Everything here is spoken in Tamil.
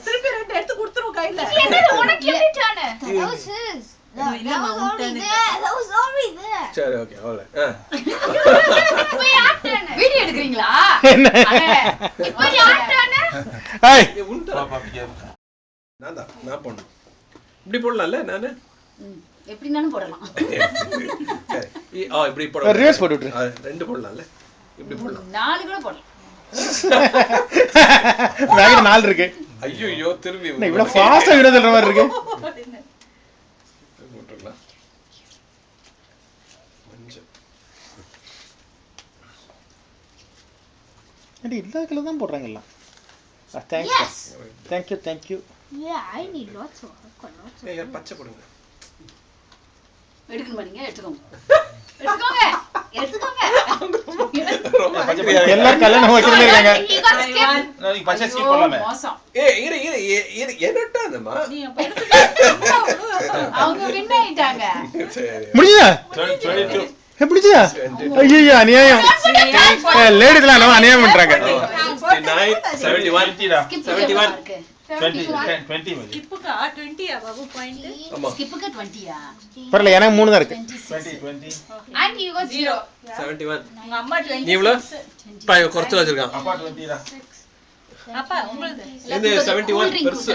திருப்பி ரெண்டு எடுத்து கொடுத்துருவோம் கையில. உனக்கு எப்படி டானே? சரி ஓகே அவ்வளோ. வீடியோ எடுக்கிறீங்களா? இப்போ யார்டானே? நான் போடணும். இப்படி போடலாம்ல நானு? எப்படினாலும் போடலாம். இப்படி போடலாம். ரிவர்ஸ் போட்டு விட்டுரு. ரெண்டு போடலாம்ல? இப்படி போடலாம். 4 கூட போடலாம். பேக்ல 4 இருக்கு. ஐயோ திரும்பி இவ்வளவு ஃபாஸ்டா வீடியோ சொல்ற மாதிரி இருக்கு. போட்டுறலாம். மஞ்சள். அடி எல்லா கலர் தான் போடுறாங்க எல்லாம். Thanks. Thank you. Yeah, I need lots of. ஏய் பச்சை போடுங்க. எடுக்கணும் நீங்க எடுத்துக்கோங்க. எல்லா கலர் நம்ம வச்சிருந்தே இருக்காங்க. நீ பச்சை ஸ்கிப் பண்ணலாமே. ஏய் இரு என்னட்டானமா? நீ அப்ப எடுத்துக்க. அவங்க வின் ஆயிட்டாங்க. சரி. முடிஞ்சா? 22. முடிஞ்சா? ஐயோ அநியாயம். லேடிஸ்லாம் நம்ம அநியாயம் பண்றாங்க. 71 71 20 ஸ்கிப்புக்கா 20 ஆ பாபு பாயிண்ட்? ஆமா. ஸ்கிப்புக்கு 20 ஆ? பரல எனக்கு 3 தான் இருக்கு. 20 and you got 0. 71. உங்க அம்மா 20. நீ இவ்ளோ பாய் குறச்சு வச்சிருக்கான். அப்பா 20 டா. அப்பா உங்களுக்கு இந்த 71 பெருசு.